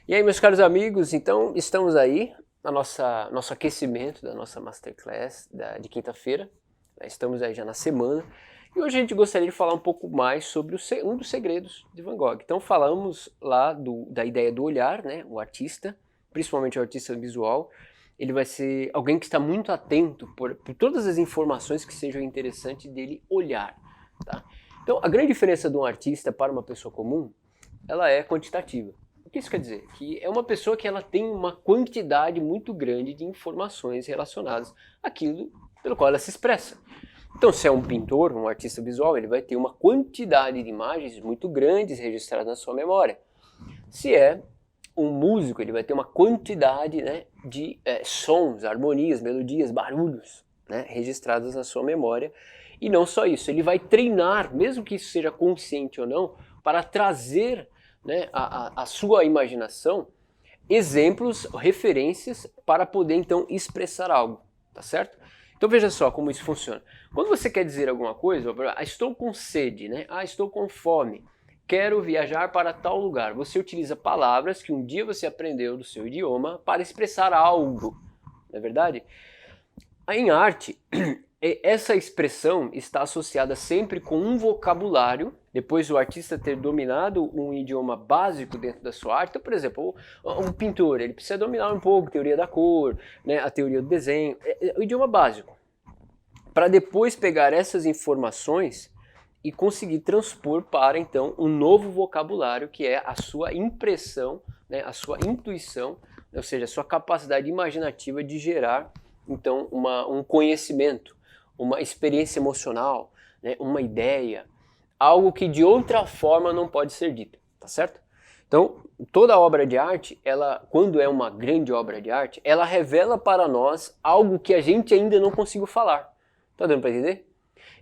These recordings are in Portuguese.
E aí, meus caros amigos, então estamos aí na nosso aquecimento da nossa Masterclass de quinta-feira. Estamos aí já na semana. E hoje a gente gostaria de falar um pouco mais sobre um dos segredos de Van Gogh. Então falamos lá da ideia do olhar, né? O artista, principalmente o artista visual, ele vai ser alguém que está muito atento por todas as informações que sejam interessantes dele olhar. Tá? Então a grande diferença de um artista para uma pessoa comum, ela é quantitativa. O que isso quer dizer? Que é uma pessoa que ela tem uma quantidade muito grande de informações relacionadas àquilo pelo qual ela se expressa. Então, se é um pintor, um artista visual, ele vai ter uma quantidade de imagens muito grandes registradas na sua memória. Se é um músico, ele vai ter uma quantidade, né, de sons, harmonias, melodias, barulhos, né, registrados na sua memória. E não só isso, ele vai treinar, mesmo que isso seja consciente ou não, para trazer, né, a sua imaginação exemplos, referências para poder então expressar algo, tá certo? Então veja só como isso funciona. Quando você quer dizer alguma coisa, estou com sede, né? Estou com fome, quero viajar para tal lugar. Você utiliza palavras que um dia você aprendeu do seu idioma para expressar algo, não é verdade? Em arte, essa expressão está associada sempre com um vocabulário, depois do artista ter dominado um idioma básico dentro da sua arte. Então, por exemplo, um pintor, ele precisa dominar um pouco a teoria da cor, né, a teoria do desenho, o idioma básico, para depois pegar essas informações e conseguir transpor para, então, um novo vocabulário, que é a sua impressão, né, a sua intuição, ou seja, a sua capacidade imaginativa de gerar, então, um conhecimento, uma experiência emocional, né, uma ideia, algo que de outra forma não pode ser dito, tá certo? Então, toda obra de arte, ela, quando é uma grande obra de arte, ela revela para nós algo que a gente ainda não conseguiu falar. Tá dando para entender?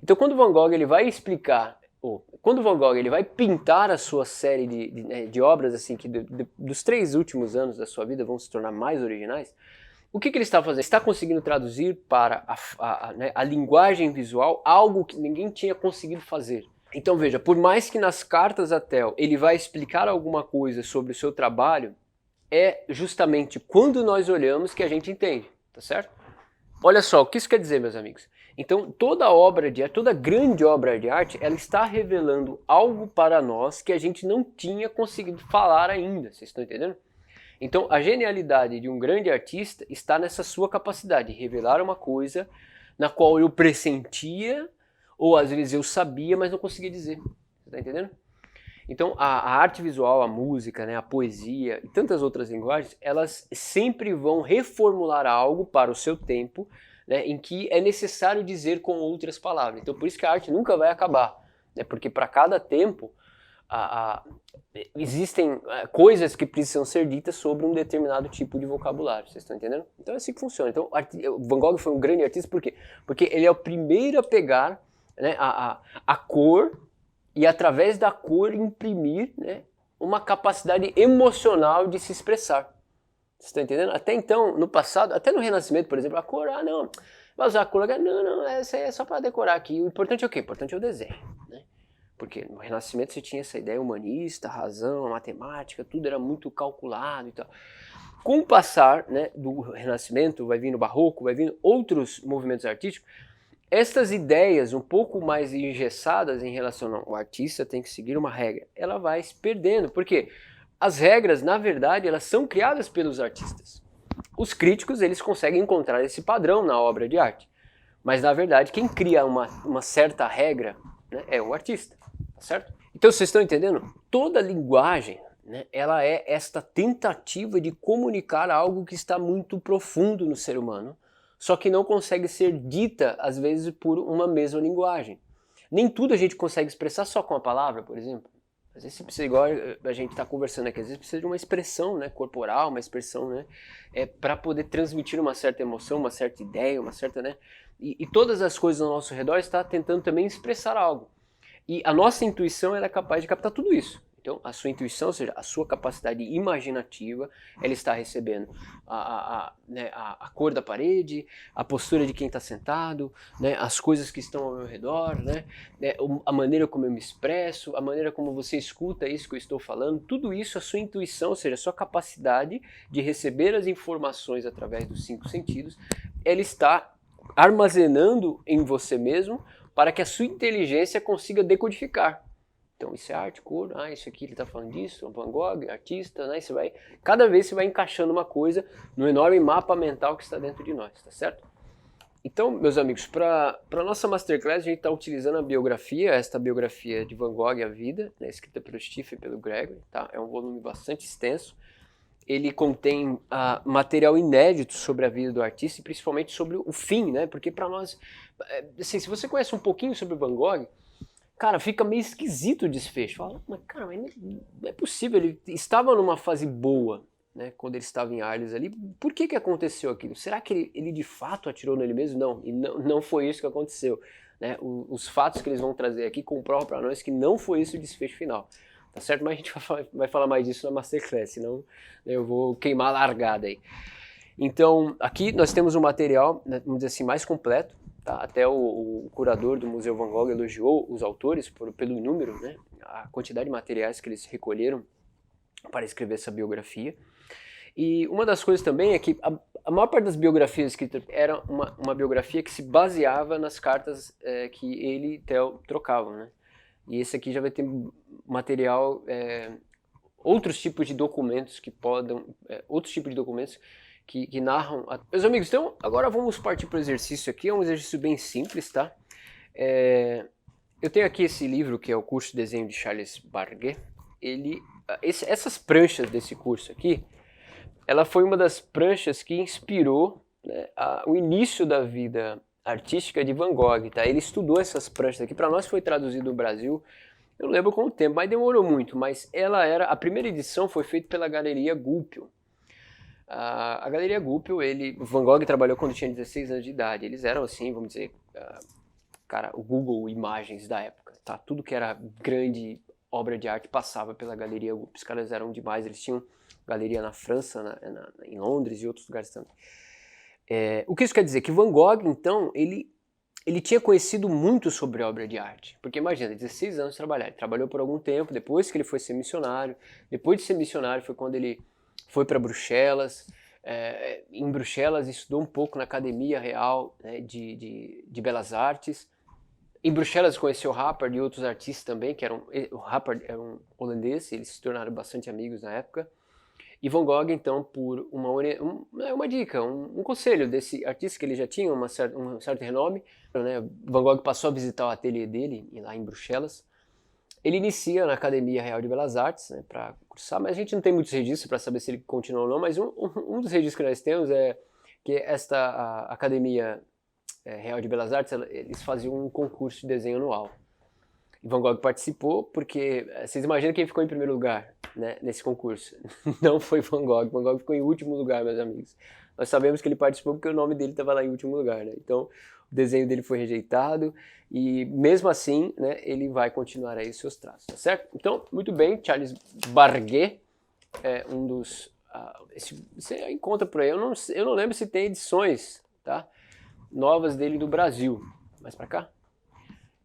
Então, quando Van Gogh ele vai explicar, quando Van Gogh ele vai pintar a sua série de obras assim que dos 3 últimos anos da sua vida vão se tornar mais originais, o que ele está fazendo? Ele está conseguindo traduzir para a linguagem visual algo que ninguém tinha conseguido fazer. Então veja, por mais que nas cartas a Theo ele vai explicar alguma coisa sobre o seu trabalho, é justamente quando nós olhamos que a gente entende, tá certo? Olha só, o que isso quer dizer, meus amigos? Então toda obra de arte, toda grande obra de arte, ela está revelando algo para nós que a gente não tinha conseguido falar ainda, vocês estão entendendo? Então a genialidade de um grande artista está nessa sua capacidade de revelar uma coisa na qual eu pressentia, ou às vezes eu sabia, mas não conseguia dizer. Você está entendendo? Então a arte visual, a música, né, a poesia e tantas outras linguagens, elas sempre vão reformular algo para o seu tempo, né, em que é necessário dizer com outras palavras. Então por isso que a arte nunca vai acabar, né, porque para cada tempo existem coisas que precisam ser ditas sobre um determinado tipo de vocabulário, vocês estão entendendo? Então é assim que funciona. Então Van Gogh foi um grande artista por quê? Porque ele é o primeiro a pegar, né, a cor e através da cor imprimir, né, uma capacidade emocional de se expressar. Vocês estão entendendo? Até então, no passado, até no Renascimento, por exemplo, a cor, não, vai usar a cor, não, essa aí é só para decorar aqui. O importante é o quê? O importante é o desenho, né? Porque no Renascimento você tinha essa ideia humanista, a razão, a matemática, tudo era muito calculado e tal. Com o passar, né, do Renascimento, vai vindo o Barroco, vai vindo outros movimentos artísticos, estas ideias um pouco mais engessadas em relação ao artista tem que seguir uma regra, ela vai se perdendo. Por quê? As regras, na verdade, elas são criadas pelos artistas. Os críticos, eles conseguem encontrar esse padrão na obra de arte. Mas, na verdade, quem cria uma certa regra, né, é o artista. Certo? Então vocês estão entendendo? Toda linguagem, né, ela é esta tentativa de comunicar algo que está muito profundo no ser humano, só que não consegue ser dita às vezes por uma mesma linguagem. Nem tudo a gente consegue expressar só com a palavra, por exemplo. Às vezes você precisa, igual a gente está conversando aqui, às vezes precisa de uma expressão, né, corporal, uma expressão, né, para poder transmitir uma certa emoção, uma certa ideia, uma certa, né, e todas as coisas ao nosso redor estão tentando também expressar algo. E a nossa intuição ela é capaz de captar tudo isso. Então, a sua intuição, ou seja, a sua capacidade imaginativa, ela está recebendo né, a cor da parede, a postura de quem está sentado, né, as coisas que estão ao meu redor, né, a maneira como eu me expresso, a maneira como você escuta isso que eu estou falando, tudo isso, a sua intuição, ou seja, a sua capacidade de receber as informações através dos 5 sentidos, ela está armazenando em você mesmo para que a sua inteligência consiga decodificar. Então, isso é arte, cor, isso aqui ele está falando disso, Van Gogh, artista, né? Cada vez você vai encaixando uma coisa no enorme mapa mental que está dentro de nós, tá certo? Então, meus amigos, para a nossa Masterclass, a gente está utilizando a biografia, esta biografia de Van Gogh, A Vida, né, escrita pelo Stephen e pelo Gregory, tá? É um volume bastante extenso. Ele contém material inédito sobre a vida do artista e principalmente sobre o fim, né? Porque para nós, assim, se você conhece um pouquinho sobre Van Gogh, cara, fica meio esquisito o desfecho. Fala, mas cara, mas não é possível, ele estava numa fase boa, né? Quando ele estava em Arles ali, por que aconteceu aquilo? Será que ele de fato atirou nele mesmo? Não, e não foi isso que aconteceu, né? Os fatos que eles vão trazer aqui comprovam para nós que não foi esse o desfecho final. Tá certo? Mas a gente vai falar mais disso na Masterclass, senão eu vou queimar a largada aí. Então, aqui nós temos um material, né, vamos dizer assim, mais completo. Tá? Até o curador do Museu Van Gogh elogiou os autores pelo número, né, a quantidade de materiais que eles recolheram para escrever essa biografia. E uma das coisas também é que a maior parte das biografias escritas era uma biografia que se baseava nas cartas que ele e Theo trocavam, né? E esse aqui já vai ter material, outros tipos de documentos que que narram. Meus amigos, então agora vamos partir para o exercício aqui. É um exercício bem simples, tá? Eu tenho aqui esse livro que é o curso de desenho de Charles Barguet. Essas pranchas desse curso aqui, ela foi uma das pranchas que inspirou, né, o início da vida artística de Van Gogh, tá? Ele estudou essas pranchas aqui, para nós foi traduzido no Brasil, eu não lembro quanto tempo, mas demorou muito, mas a primeira edição foi feita pela Galeria Goupil. A Galeria Goupil, Van Gogh trabalhou quando tinha 16 anos de idade, eles eram assim, vamos dizer, o Google Imagens da época, tá? Tudo que era grande obra de arte passava pela Galeria Goupil, os caras eram demais, eles tinham galeria na França, em Londres e outros lugares também. O que isso quer dizer? Que Van Gogh, então, ele tinha conhecido muito sobre obra de arte. Porque imagina, 16 anos de trabalhar. Ele trabalhou por algum tempo, depois que ele foi ser missionário. Depois de ser missionário foi quando ele foi para Bruxelas. Em Bruxelas estudou um pouco na Academia Real, né, de Belas Artes. Em Bruxelas conheceu Rappert e outros artistas também, o Rappert era um holandês, eles se tornaram bastante amigos na época. E Van Gogh, então, por uma dica, um conselho desse artista que ele já tinha um certo renome, né? Van Gogh passou a visitar o ateliê dele lá em Bruxelas. Ele inicia na Academia Real de Belas Artes, né, para cursar, mas a gente não tem muitos registros para saber se ele continua ou não, mas um dos registros que nós temos é que a Academia Real de Belas Artes, eles faziam um concurso de desenho anual. E Van Gogh participou porque, vocês imaginam quem ficou em primeiro lugar, né, nesse concurso? Não foi Van Gogh ficou em último lugar, meus amigos. Nós sabemos que ele participou porque o nome dele estava lá em último lugar, né? Então, o desenho dele foi rejeitado e, mesmo assim, né, ele vai continuar aí os seus traços, tá certo? Então, muito bem, Charles Barguet é um dos... você encontra por aí, eu não lembro se tem edições, tá, novas dele do Brasil. Mais pra cá?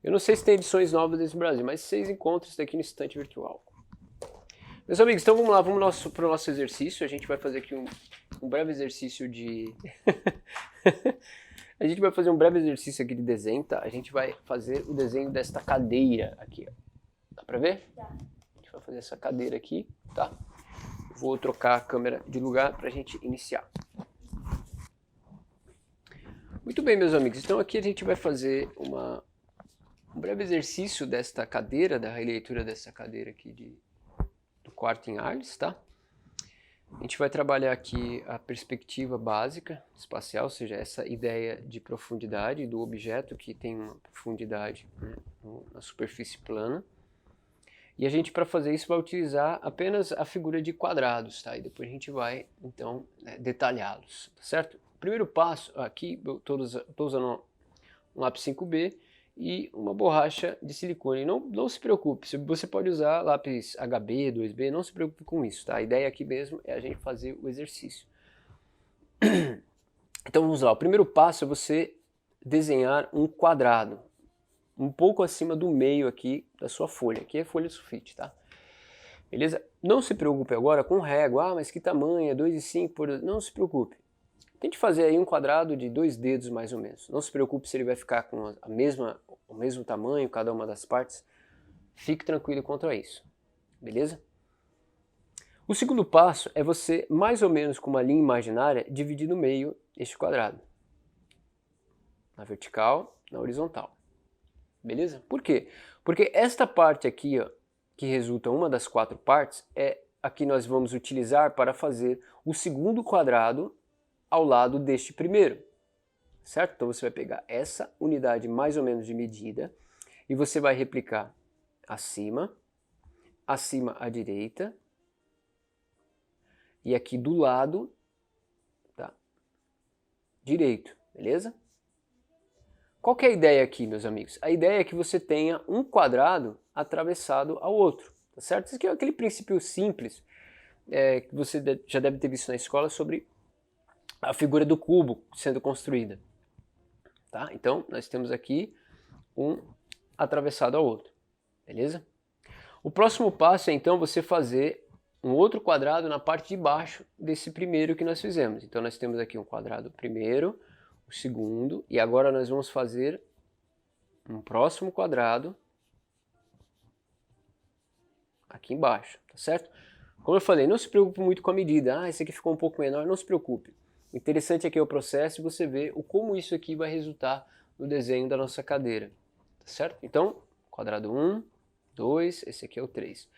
Eu não sei se tem edições novas desse Brasil, mas vocês encontram isso daqui no Estante Virtual. Meus amigos, então vamos lá, vamos para o nosso exercício. A gente vai fazer aqui um breve exercício de... A gente vai fazer um breve exercício aqui de desenho, tá? A gente vai fazer o desenho desta cadeira aqui, ó. Dá pra ver? Tá. A gente vai fazer essa cadeira aqui, tá? Vou trocar a câmera de lugar pra gente iniciar. Muito bem, meus amigos. Então aqui a gente vai fazer um breve exercício desta cadeira, da releitura dessa cadeira aqui do quarto em Arles, tá? A gente vai trabalhar aqui a perspectiva básica espacial, ou seja, essa ideia de profundidade do objeto que tem uma profundidade, né, na superfície plana. E a gente, para fazer isso, vai utilizar apenas a figura de quadrados, tá? E depois a gente vai, então, detalhá-los, tá certo? O primeiro passo, aqui eu estou usando um lápis 5B, e uma borracha de silicone. Não se preocupe, você pode usar lápis HB, 2B, não se preocupe com isso, tá? A ideia aqui mesmo é a gente fazer o exercício. Então vamos lá, o primeiro passo é você desenhar um quadrado, um pouco acima do meio aqui da sua folha, aqui é folha de sulfite, tá? Beleza? Não se preocupe agora com régua, mas que tamanho, é 2,5 por... Não se preocupe. Tente fazer aí um quadrado de 2 dedos mais ou menos. Não se preocupe se ele vai ficar com o mesmo tamanho, cada uma das partes. Fique tranquilo quanto a isso. Beleza? O segundo passo é você, mais ou menos com uma linha imaginária, dividir no meio este quadrado. Na vertical, na horizontal. Beleza? Por quê? Porque esta parte aqui, ó, que resulta uma das 4 partes, é a que nós vamos utilizar para fazer o segundo quadrado ao lado deste primeiro, certo? Então você vai pegar essa unidade mais ou menos de medida e você vai replicar acima à direita e aqui do lado, tá? Direito, beleza? Qual que é a ideia aqui, meus amigos? A ideia é que você tenha um quadrado atravessado ao outro, tá certo? Isso aqui é aquele princípio simples que você já deve ter visto na escola sobre a figura do cubo sendo construída. Tá? Então, nós temos aqui um atravessado ao outro, beleza? O próximo passo é então você fazer um outro quadrado na parte de baixo desse primeiro que nós fizemos. Então nós temos aqui um quadrado primeiro, o segundo, e agora nós vamos fazer um próximo quadrado aqui embaixo, tá certo? Como eu falei, não se preocupe muito com a medida. Esse aqui ficou um pouco menor, não se preocupe. O interessante aqui é o processo e você vê como isso aqui vai resultar no desenho da nossa cadeira, tá certo? Então, quadrado 1, 2, esse aqui é o 3.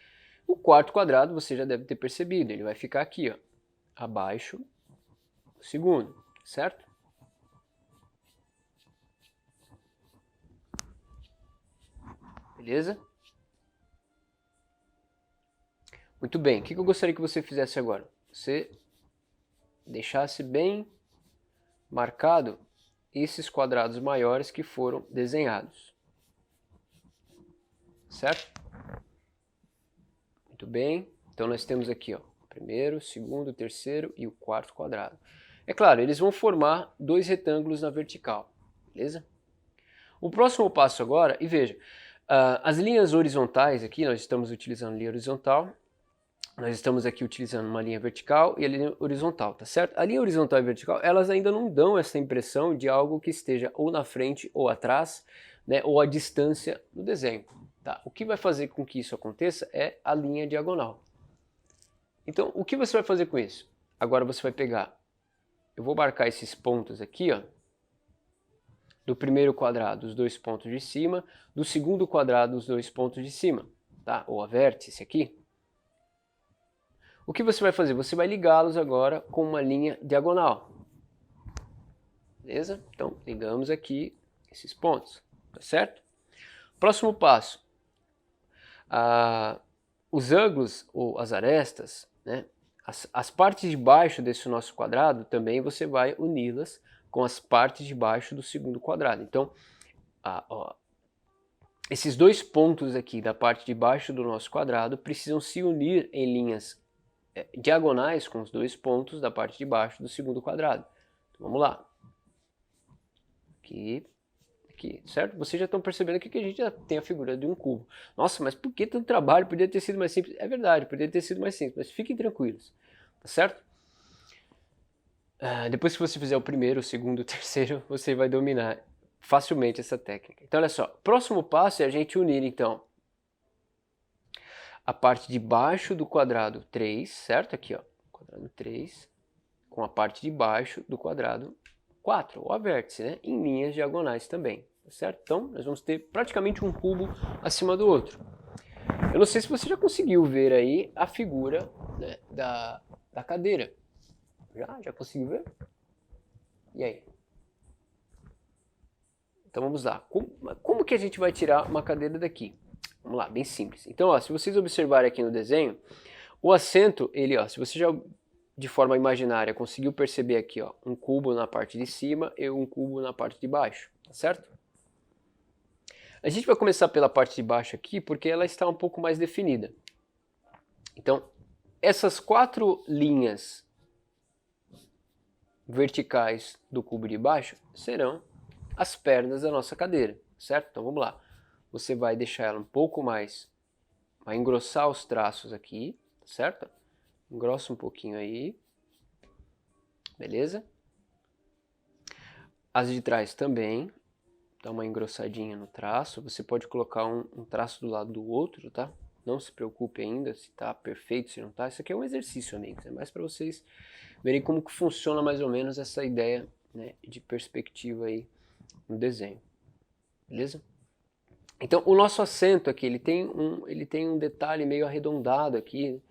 O quarto quadrado você já deve ter percebido, ele vai ficar aqui, ó, abaixo do segundo, certo? Beleza? Muito bem, o que eu gostaria que você fizesse agora? Você deixasse bem marcado esses quadrados maiores que foram desenhados. Certo? Muito bem. Então nós temos aqui, ó, o primeiro, o segundo, o terceiro e o quarto quadrado. É claro, eles vão formar 2 retângulos na vertical. Beleza? O próximo passo agora, e veja, as linhas horizontais aqui, nós estamos utilizando linha horizontal. Nós estamos aqui utilizando uma linha vertical e a linha horizontal, tá certo? A linha horizontal e vertical, elas ainda não dão essa impressão de algo que esteja ou na frente ou atrás, né, ou à distância do desenho. Tá? O que vai fazer com que isso aconteça é a linha diagonal. Então, o que você vai fazer com isso? Agora você vai pegar, eu vou marcar esses pontos aqui, ó, do primeiro quadrado, os 2 pontos de cima, do segundo quadrado, os 2 pontos de cima, tá? Ou a vértice aqui. O que você vai fazer? Você vai ligá-los agora com uma linha diagonal. Beleza? Então, ligamos aqui esses pontos, tá certo? Próximo passo. Os ângulos ou as arestas, né? As partes de baixo desse nosso quadrado, também você vai uni-las com as partes de baixo do segundo quadrado. Então, esses 2 pontos aqui da parte de baixo do nosso quadrado precisam se unir em linhas diagonais com os 2 pontos da parte de baixo do segundo quadrado. Então, vamos lá. Aqui, certo? Vocês já estão percebendo aqui que a gente já tem a figura de um cubo. Nossa, mas por que tanto trabalho? Podia ter sido mais simples. É verdade, podia ter sido mais simples, mas fiquem tranquilos, tá certo? Depois que você fizer o primeiro, o segundo, o terceiro, você vai dominar facilmente essa técnica. Então, olha só. Próximo passo é a gente unir, então, a parte de baixo do quadrado 3, certo? Aqui, ó, quadrado 3, com a parte de baixo do quadrado 4, ou a vértice, né? Em linhas diagonais também, certo? Então, nós vamos ter praticamente um cubo acima do outro. Eu não sei se você já conseguiu ver aí a figura, né, da cadeira. Já conseguiu ver? E aí? Então vamos lá. Como que a gente vai tirar uma cadeira daqui? Vamos lá, bem simples. Então, ó, se vocês observarem aqui no desenho, o assento, ele, ó, se você já de forma imaginária conseguiu perceber aqui, ó, um cubo na parte de cima e um cubo na parte de baixo, tá certo? A gente vai começar pela parte de baixo aqui, porque ela está um pouco mais definida. Então, essas 4 linhas verticais do cubo de baixo serão as pernas da nossa cadeira, certo? Então vamos lá. Você vai deixar ela um pouco mais, vai engrossar os traços aqui, certo? Engrossa um pouquinho aí, beleza? As de trás também, dá uma engrossadinha no traço. Você pode colocar um traço do lado do outro, tá? Não se preocupe ainda se está perfeito, se não está. Isso aqui é um exercício, amigos. É mais para vocês verem como que funciona mais ou menos essa ideia, né, de perspectiva aí no desenho. Beleza? Então, o nosso assento aqui, ele tem um detalhe meio arredondado aqui.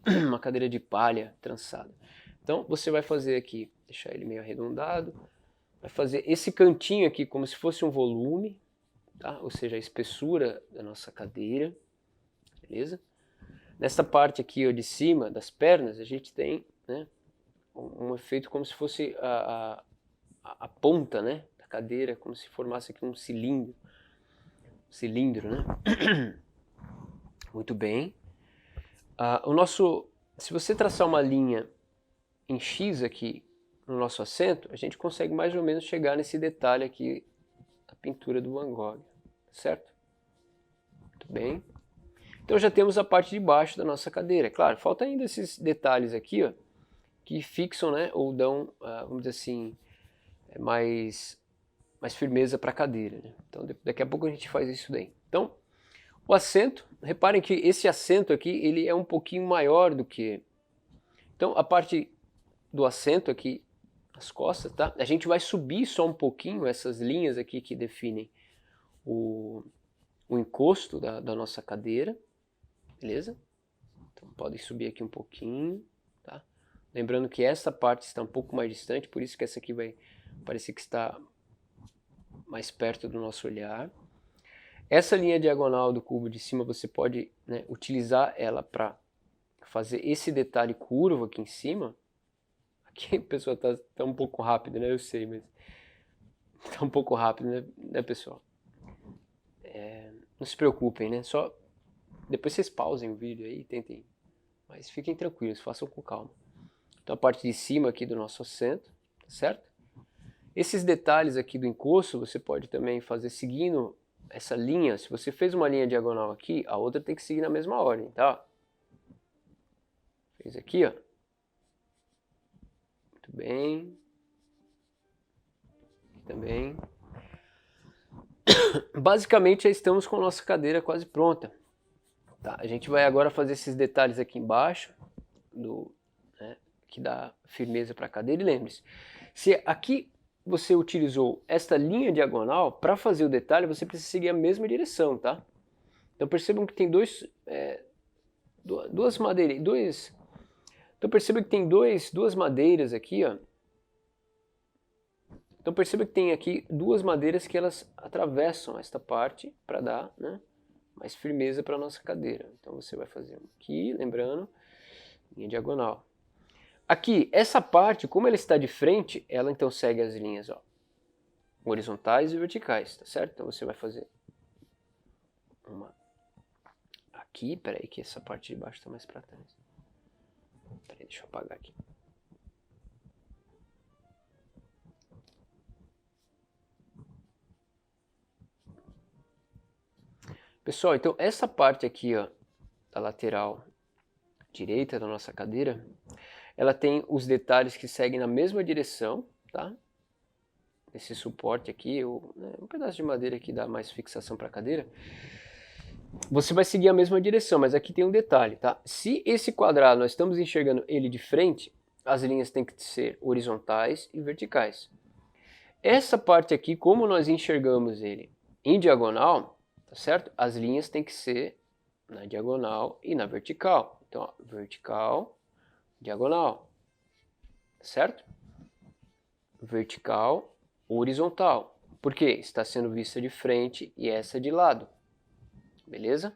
Uma cadeira de palha trançada. Então, você vai fazer aqui, deixar ele meio arredondado. Vai fazer esse cantinho aqui como se fosse um volume, tá? Ou seja, a espessura da nossa cadeira. Beleza? Nessa parte aqui ó, de cima das pernas, a gente tem, né, um efeito como se fosse a ponta, né, da cadeira, como se formasse aqui um cilindro. Né? Muito bem. Se você traçar uma linha em X aqui no nosso assento, a gente consegue mais ou menos chegar nesse detalhe aqui da pintura do Van Gogh, certo? Muito bem. Então já temos a parte de baixo da nossa cadeira. Claro, falta ainda esses detalhes aqui, ó, que fixam, né, ou dão, vamos dizer assim, mais firmeza para a cadeira. Né? Então daqui a pouco a gente faz isso daí. Então, o assento, reparem que esse assento aqui, ele é um pouquinho maior do que... Então a parte do assento aqui, as costas, tá? A gente vai subir só um pouquinho essas linhas aqui que definem o encosto da nossa cadeira. Beleza? Então podem subir aqui um pouquinho, tá? Lembrando que essa parte está um pouco mais distante, por isso que essa aqui vai parecer que está mais perto do nosso olhar. Essa linha diagonal do cubo de cima você pode, né, utilizar ela para fazer esse detalhe curvo aqui em cima. Aqui a pessoa tá um pouco rápido, né? Eu sei, mas tá um pouco rápido, né pessoal? Não se preocupem, né? Só depois vocês pausem o vídeo aí e tentem. Mas fiquem tranquilos, façam com calma. Então a parte de cima aqui do nosso assento, certo? Esses detalhes aqui do encosto você pode também fazer seguindo essa linha. Se você fez uma linha diagonal aqui, a outra tem que seguir na mesma ordem, tá? Fez aqui, ó. Muito bem. Aqui também. Basicamente já estamos com a nossa cadeira quase pronta. Tá, a gente vai agora fazer esses detalhes aqui embaixo, né, que dá firmeza para a cadeira. E lembre-se, se aqui você utilizou esta linha diagonal, para fazer o detalhe você precisa seguir a mesma direção, tá? Então percebam que tem duas madeiras, então perceba que tem duas madeiras aqui, ó. Então perceba que tem aqui duas madeiras que elas atravessam esta parte para dar, né, mais firmeza para a nossa cadeira. Então você vai fazer aqui, lembrando, linha diagonal. Aqui, essa parte, como ela está de frente, ela então segue as linhas, ó, horizontais e verticais, tá certo? Então você vai fazer uma aqui, peraí que essa parte de baixo está mais para trás. Peraí, deixa eu apagar aqui. Pessoal, então essa parte aqui, ó, da lateral direita da nossa cadeira, ela tem os detalhes que seguem na mesma direção, tá? Esse suporte aqui, um pedaço de madeira que dá mais fixação para a cadeira. Você vai seguir a mesma direção, mas aqui tem um detalhe, tá? Se esse quadrado nós estamos enxergando ele de frente, as linhas têm que ser horizontais e verticais. Essa parte aqui, como nós enxergamos ele em diagonal, tá certo? As linhas têm que ser na diagonal e na vertical. Então, ó, vertical, diagonal, certo? Vertical, horizontal. Por quê? Está sendo vista de frente e essa de lado. Beleza?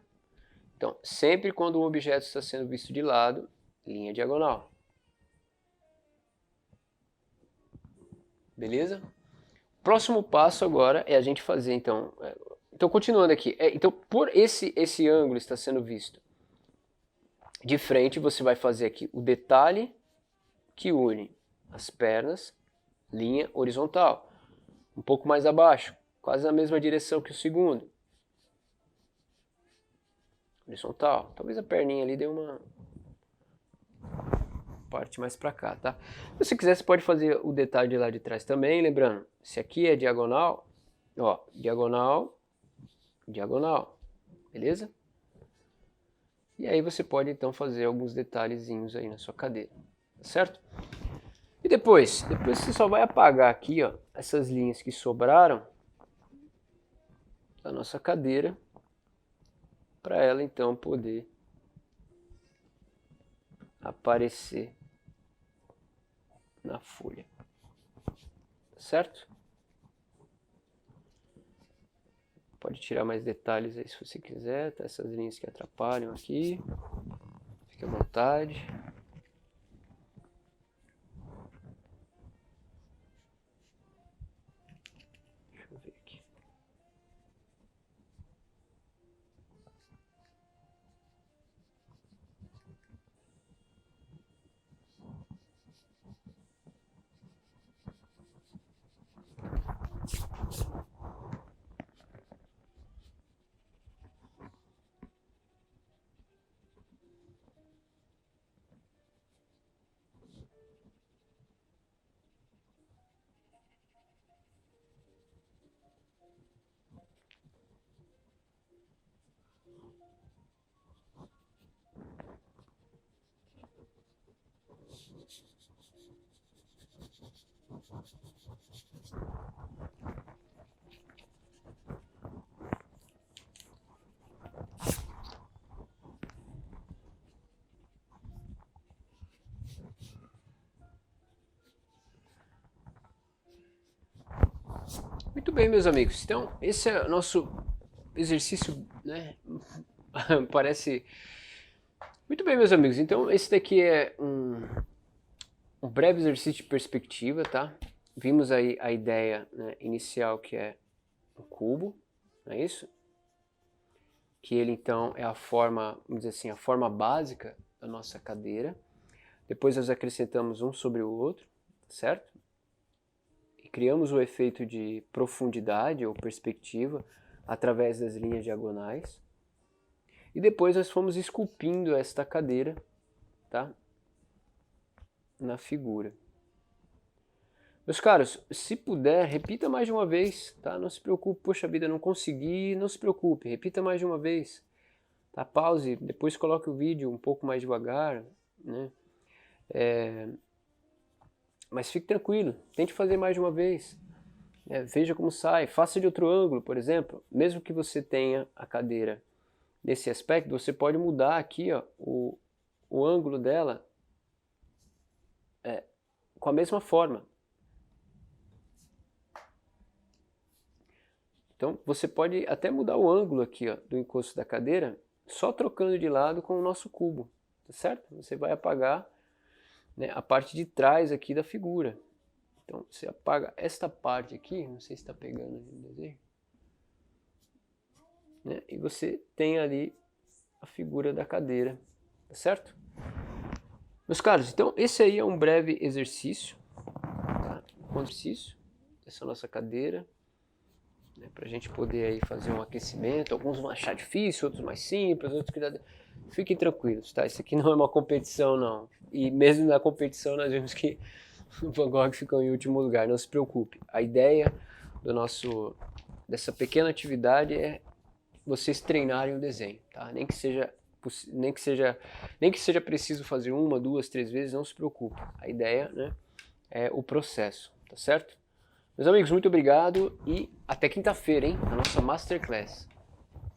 Então, sempre quando um objeto está sendo visto de lado, linha diagonal. Beleza? Próximo passo agora é a gente fazer, então, Então, continuando aqui. Então, por esse ângulo está sendo visto de frente, você vai fazer aqui o detalhe que une as pernas, linha horizontal. Um pouco mais abaixo, quase na mesma direção que o segundo. Horizontal. Talvez a perninha ali dê uma parte mais para cá, tá? Se você quiser, você pode fazer o detalhe de lá de trás também, lembrando, se aqui é diagonal, ó, diagonal, diagonal, beleza? E aí você pode então fazer alguns detalhezinhos aí na sua cadeira, tá certo? E depois você só vai apagar aqui, ó, essas linhas que sobraram da nossa cadeira, para ela então poder aparecer na folha, certo? Pode tirar mais detalhes aí se você quiser, tá? Essas linhas que atrapalham aqui, fique à vontade. Deixa eu ver aqui. Muito bem, meus amigos. Então, esse é o nosso exercício, né? Parece... Muito bem, meus amigos. Então, esse daqui é um breve exercício de perspectiva, tá? Vimos aí a ideia, né, inicial, que é o cubo, não é isso? Que ele, então, é a forma, vamos dizer assim, a forma básica da nossa cadeira. Depois nós acrescentamos um sobre o outro, certo? Criamos o efeito de profundidade ou perspectiva através das linhas diagonais. E depois nós fomos esculpindo esta cadeira, tá? Na figura. Meus caros, se puder, repita mais de uma vez, tá? Não se preocupe, poxa vida, não consegui, não se preocupe, repita mais de uma vez. Tá? Pause, depois coloque o vídeo um pouco mais devagar, né? Mas fique tranquilo, tente fazer mais de uma vez. Veja como sai, faça de outro ângulo, por exemplo. Mesmo que você tenha a cadeira nesse aspecto, você pode mudar aqui, ó, o ângulo dela com a mesma forma. Então você pode até mudar o ângulo aqui, ó, do encosto da cadeira, só trocando de lado com o nosso cubo, tá certo? Você vai apagar, né, a parte de trás aqui da figura. Então você apaga esta parte aqui, não sei se está pegando no desenho, né, e você tem ali a figura da cadeira, tá certo? Meus caros, então esse aí é um breve exercício, tá? Um exercício dessa nossa cadeira, né, para a gente poder aí fazer um aquecimento. Alguns vão achar difícil, outros mais simples, outros que... Fiquem tranquilos, tá? Isso aqui não é uma competição, não. E mesmo na competição nós vimos que o Van Gogh ficou em último lugar, não se preocupe. A ideia dessa pequena atividade é vocês treinarem o desenho, tá? Nem que seja preciso fazer uma, duas, três vezes, não se preocupe. A ideia, né, é o processo, tá certo? Meus amigos, muito obrigado e até quinta-feira, hein? A nossa Masterclass.